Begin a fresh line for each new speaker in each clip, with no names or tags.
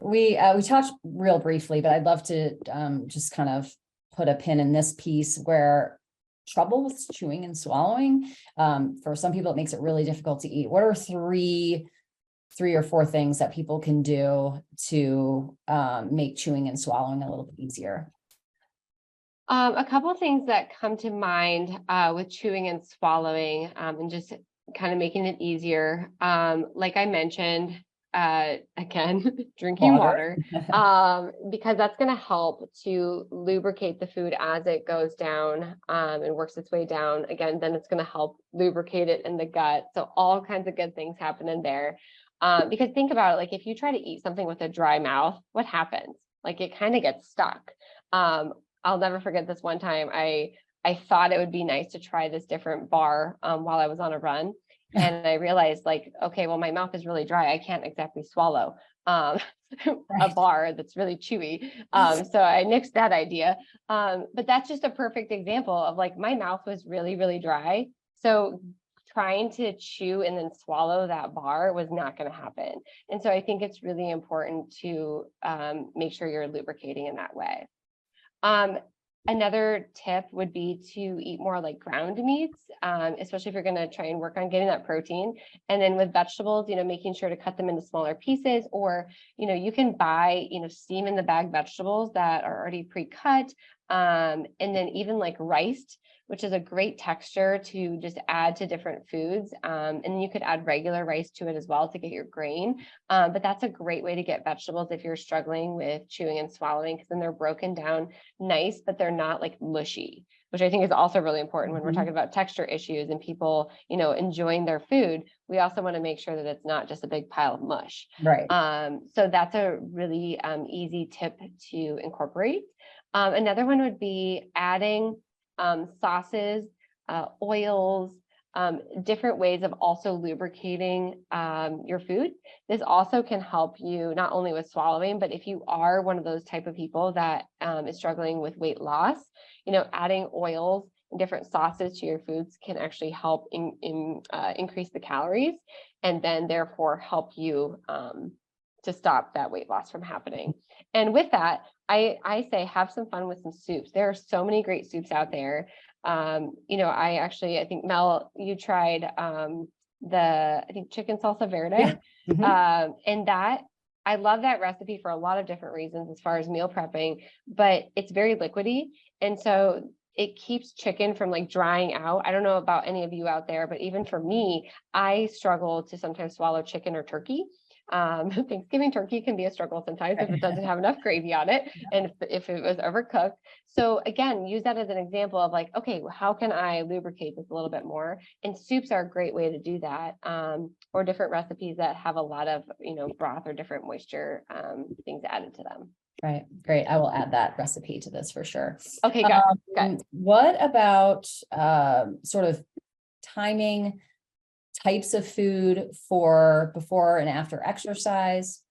we talked real briefly, but I'd love to just kind of put a pin in this piece where trouble with chewing and swallowing. For some people, it makes it really difficult to eat. What are three or four things that people can do to make chewing and swallowing a little bit easier?
A couple of things that come to mind with chewing and swallowing, and just kind of making it easier. Like I mentioned, again, drinking water, because that's going to help to lubricate the food as it goes down and works its way down. Again, then it's going to help lubricate it in the gut. So all kinds of good things happen in there. Because think about it, like if you try to eat something with a dry mouth, what happens? Like it kind of gets stuck. I'll never forget this one time. I thought it would be nice to try this different bar while I was on a run. And I realized like, okay, well, my mouth is really dry. I can't exactly swallow a bar that's really chewy. So I nixed that idea. But that's just a perfect example of like my mouth was really, really dry. So trying to chew and then swallow that bar was not going to happen. And so I think it's really important to make sure you're lubricating in that way. Another tip would be to eat more like ground meats, especially if you're going to try and work on getting that protein. And then with vegetables, making sure to cut them into smaller pieces, or, you can buy, steam in the bag vegetables that are already pre-cut. And then even like rice, which is a great texture to just add to different foods. And then you could add regular rice to it as well to get your grain. But that's a great way to get vegetables if you're struggling with chewing and swallowing, because then they're broken down nice, but they're not like mushy, which I think is also really important when we're talking about texture issues and people, enjoying their food. We also want to make sure that it's not just a big pile of mush.
Right.
So that's a really easy tip to incorporate. Another one would be adding sauces, oils, different ways of also lubricating your food. This also can help you not only with swallowing, but if you are one of those type of people that is struggling with weight loss, adding oils and different sauces to your foods can actually help increase the calories, and then therefore help you to stop that weight loss from happening. And with that, I say have some fun with some soups. There are so many great soups out there. I think Mel, you tried I think chicken salsa verde. Yeah. And that, I love that recipe for a lot of different reasons as far as meal prepping, but it's very liquidy. And so it keeps chicken from like drying out. I don't know about any of you out there, but even for me, I struggle to sometimes swallow chicken or turkey. Thanksgiving turkey can be a struggle sometimes if it doesn't have enough gravy on it, and if it was overcooked. So again, use that as an example of like, okay, well, how can I lubricate this a little bit more? And soups are a great way to do that, or different recipes that have a lot of, broth or different moisture things added to them.
Right. Great. I will add that recipe to this for sure.
Okay, got it.
What about sort of timing types of food for before and after exercise?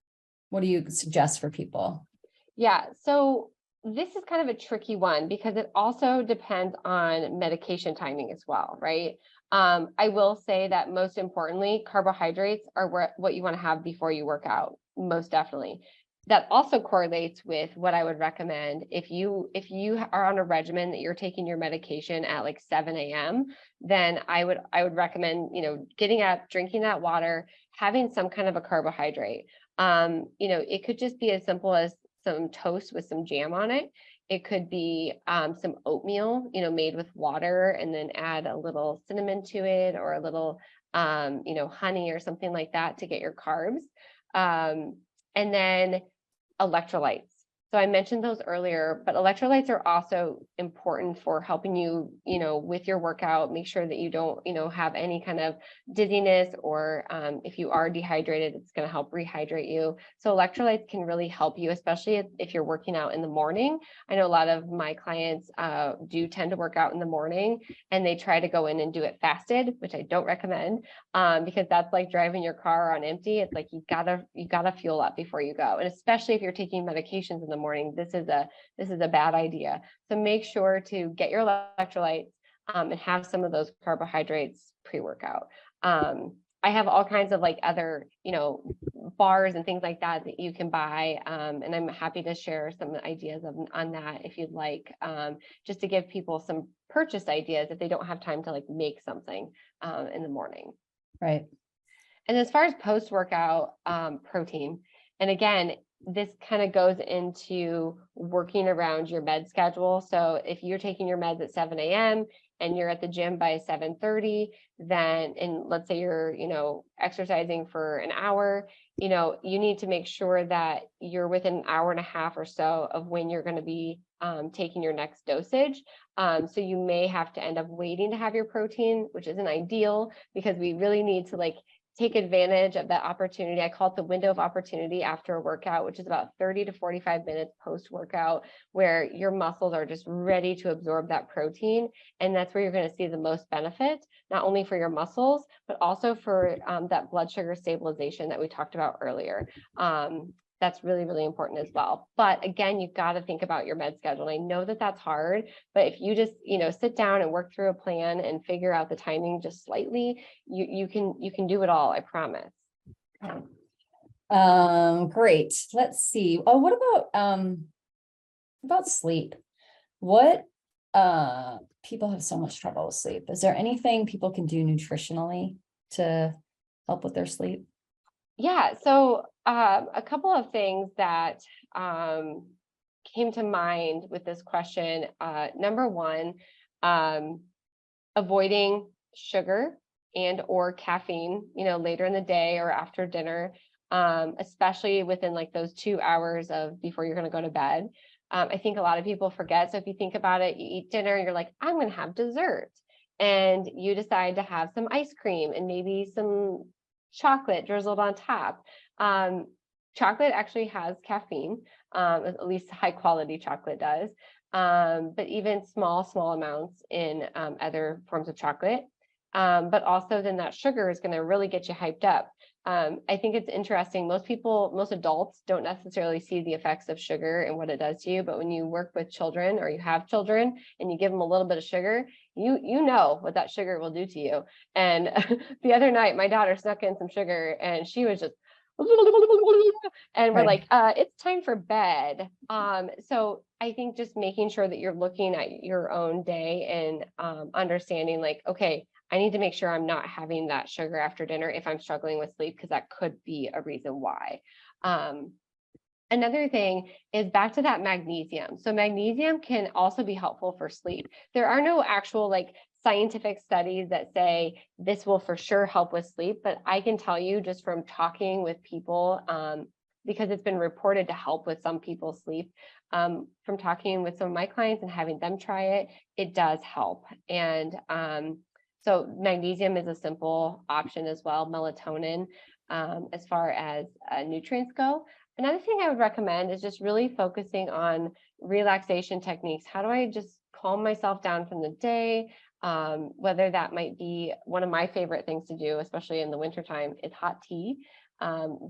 What do you suggest for people?
Yeah, so this is kind of a tricky one because it also depends on medication timing as well, right? I will say that most importantly, carbohydrates are what you want to have before you work out, most definitely. That also correlates with what I would recommend if you are on a regimen that you're taking your medication at like 7 a.m., then I would recommend, getting up, drinking that water, having some kind of a carbohydrate. It could just be as simple as some toast with some jam on it. It could be some oatmeal, made with water, and then add a little cinnamon to it, or a little, honey or something like that to get your carbs. And then electrolytes. So I mentioned those earlier, but electrolytes are also important for helping you, with your workout. Make sure that you don't, have any kind of dizziness, or if you are dehydrated, it's going to help rehydrate you. So electrolytes can really help you, especially if you're working out in the morning. I know a lot of my clients do tend to work out in the morning, and they try to go in and do it fasted, which I don't recommend, because that's like driving your car on empty. It's like you gotta fuel up before you go, and especially if you're taking medications in the morning, this is a bad idea. So make sure to get your electrolytes and have some of those carbohydrates pre-workout. I have all kinds of like other, bars and things like that that you can buy. And I'm happy to share some ideas on that if you'd like, just to give people some purchase ideas if they don't have time to like make something in the morning.
Right.
And as far as post-workout protein, and again, this kind of goes into working around your med schedule. So if you're taking your meds at 7 a.m. and you're at the gym by 7:30, then, and let's say you're, exercising for an hour, you need to make sure that you're within an hour and a half or so of when you're going to be taking your next dosage. So you may have to end up waiting to have your protein, which isn't ideal because we really need to like take advantage of that opportunity. I call it the window of opportunity after a workout, which is about 30 to 45 minutes post-workout, where your muscles are just ready to absorb that protein. And that's where you're going to see the most benefit, not only for your muscles, but also for that blood sugar stabilization that we talked about earlier. That's really, really important as well. But again, you've got to think about your med schedule. And I know that that's hard, but if you just, sit down and work through a plan and figure out the timing just slightly, you can do it all, I promise.
Great. Let's see. Oh, what about sleep? What people have so much trouble with sleep. Is there anything people can do nutritionally to help with their sleep?
Yeah, so a couple of things that came to mind with this question. Number one, avoiding sugar and or caffeine, later in the day or after dinner, especially within like those 2 hours of before you're going to go to bed. I think a lot of people forget. So if you think about it, you eat dinner, you're like, I'm going to have dessert. And you decide to have some ice cream and maybe some chocolate drizzled on top. Chocolate actually has caffeine, at least high quality chocolate does. But even small amounts in other forms of chocolate. But also then that sugar is going to really get you hyped up. I think it's interesting. Most adults don't necessarily see the effects of sugar and what it does to you. But when you work with children or you have children and you give them a little bit of sugar, you know what that sugar will do to you. And the other night, my daughter snuck in some sugar and she was just, and we're like, it's time for bed. So I think just making sure that you're looking at your own day and understanding like, okay, I need to make sure I'm not having that sugar after dinner if I'm struggling with sleep, because that could be a reason why. Another thing is back to that magnesium. So magnesium can also be helpful for sleep. There are no actual like scientific studies that say this will for sure help with sleep, but I can tell you just from talking with people, because it's been reported to help with some people's sleep, from talking with some of my clients and having them try it, it does help. And so magnesium is a simple option as well, melatonin, as far as nutrients go. Another thing I would recommend is just really focusing on relaxation techniques. How do I just calm myself down from the day? Whether that might be one of my favorite things to do, especially in the wintertime, is hot tea.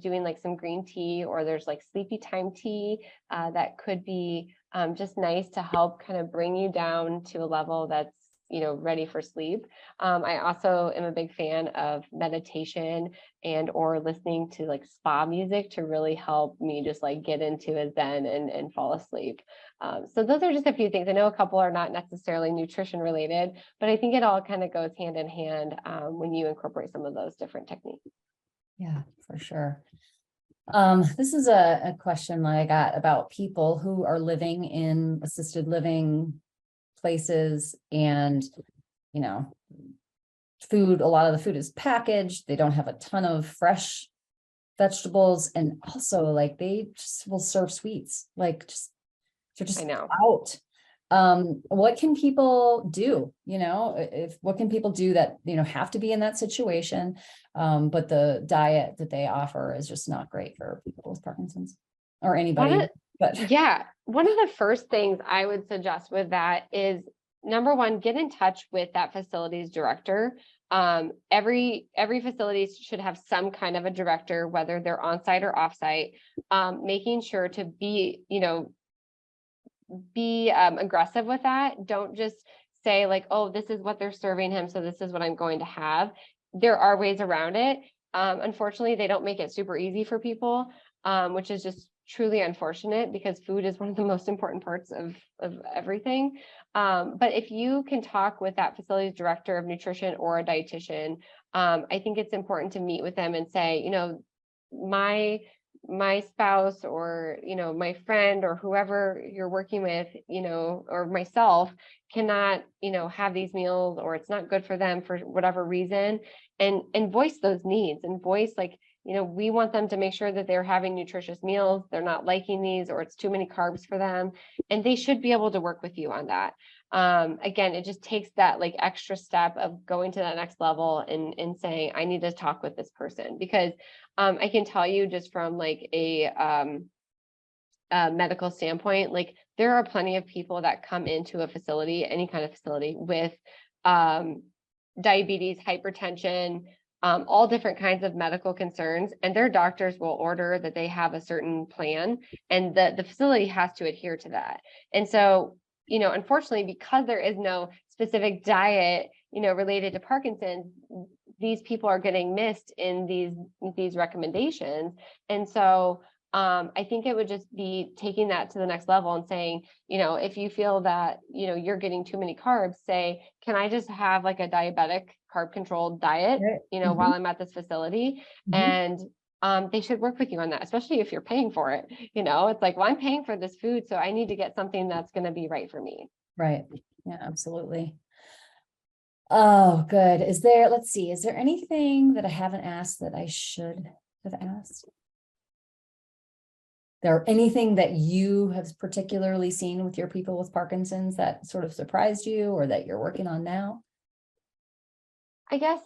Doing like some green tea, or there's like sleepy time tea that could be just nice to help kind of bring you down to a level that's ready for sleep. I also am a big fan of meditation and or listening to like spa music to really help me just like get into a zen and fall asleep. So those are just a few things. I know a couple are not necessarily nutrition related, but I think it all kind of goes hand in hand when you incorporate some of those different techniques.
Yeah, for sure. This is a question that I got about people who are living in assisted living places, and food, a lot of the food is packaged. They don't have a ton of fresh vegetables, and also like they just will serve sweets, like just they're just out. What can people do? What can people do that have to be in that situation, but the diet that they offer is just not great for people with Parkinson's or anybody.
Yeah, one of the first things I would suggest with that is, number one, get in touch with that facility's director. Every facility should have some kind of a director, whether they're on site or off site, making sure to be aggressive with that. Don't just say like, oh, this is what they're serving him, so this is what I'm going to have. there are ways around it. Unfortunately, they don't make it super easy for people, which is just truly unfortunate because food is one of the most important parts of everything. But if you can talk with that facility's director of nutrition or a dietitian, I think it's important to meet with them and say, you know, my spouse or, you know, my friend or whoever you're working with, you know, or myself cannot, you know, have these meals, or it's not good for them for whatever reason, and voice those needs and voice, like, you know, we want them to make sure that they're having nutritious meals, they're not liking these, or it's too many carbs for them, and they should be able to work with you on that. Again, it just takes that like extra step of going to that next level and saying, I need to talk with this person, because I can tell you just from like a medical standpoint, like there are plenty of people that come into a facility, any kind of facility, with diabetes, hypertension, all different kinds of medical concerns, and their doctors will order that they have a certain plan, and the facility has to adhere to that. And so, you know, unfortunately, because there is no specific diet, you know, related to Parkinson's, these people are getting missed in these recommendations. And so I think it would just be taking that to the next level and saying, you know, if you feel that, you know, you're getting too many carbs, say, can I just have like a diabetic carb controlled diet,
Right.
you know, while I'm at this facility?
Mhm.
And they should work with you on that, especially if you're paying for it. You know, it's like, well, I'm paying for this food, so I need to get something that's going to be right for me.
Right. Yeah, absolutely. Oh, good. Let's see, is there anything that I haven't asked that I should have asked? There anything that you have particularly seen with your people with Parkinson's that sort of surprised you or that you're working on now?
I guess,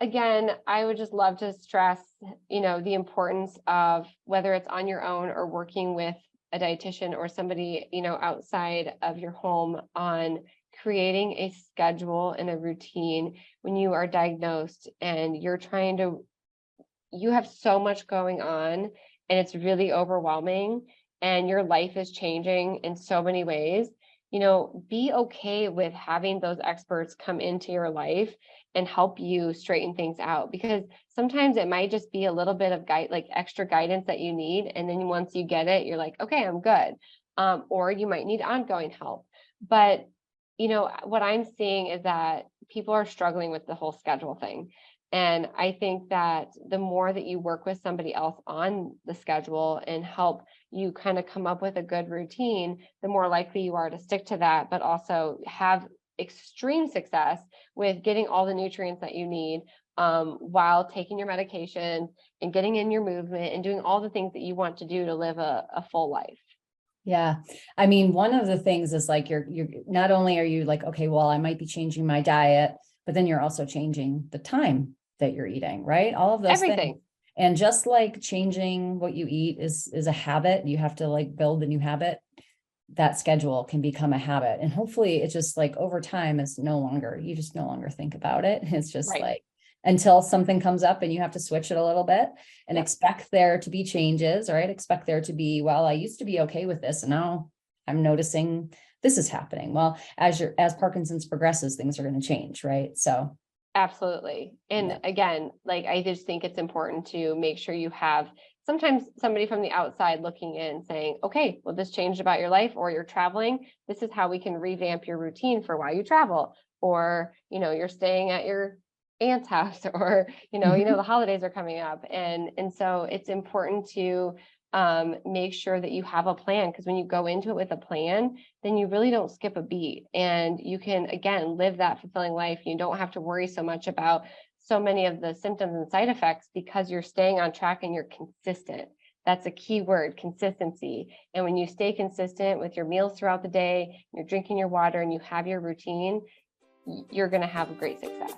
again, I would just love to stress, you know, the importance of whether it's on your own or working with a dietitian or somebody, you know, outside of your home, on creating a schedule and a routine when you are diagnosed and you have so much going on and it's really overwhelming and your life is changing in so many ways. You know, be okay with having those experts come into your life and help you straighten things out, because sometimes it might just be a little bit of like extra guidance that you need. And then once you get it, you're like, okay, I'm good. Or you might need ongoing help. But, you know, what I'm seeing is that people are struggling with the whole schedule thing. And I think that the more that you work with somebody else on the schedule and help you kind of come up with a good routine, the more likely you are to stick to that, but also have extreme success with getting all the nutrients that you need, while taking your medications and getting in your movement and doing all the things that you want to do to live a full life.
Yeah. I mean, one of the things is like, you're not only are you like, okay, well, I might be changing my diet, but then you're also changing the time that you're eating, right? All of those things.
Everything.
And just like changing what you eat is a habit, you have to like build a new habit. That schedule can become a habit. And hopefully it's just like over time is you just no longer think about it. It's just
Right.
like until something comes up and you have to switch it a little bit and
Yep.
expect there to be changes, right? Expect there to be, well, I used to be okay with this and now I'm noticing this is happening. Well, as Parkinson's progresses, things are going to change, right? So
Absolutely. And
yeah.
again, like, I just think it's important to make sure you have sometimes somebody from the outside looking in saying, okay, well, this changed about your life, or you're traveling. This is how we can revamp your routine for why you travel. Or, you know, you're staying at your aunt's house, or,
Mhm.
the holidays are coming up. And so it's important to make sure that you have a plan, because when you go into it with a plan, then you really don't skip a beat and you can, again, live that fulfilling life. You don't have to worry so much about so many of the symptoms and side effects, because you're staying on track and you're consistent. That's a key word, consistency. And when you stay consistent with your meals throughout the day, you're drinking your water and you have your routine, you're going to have great success.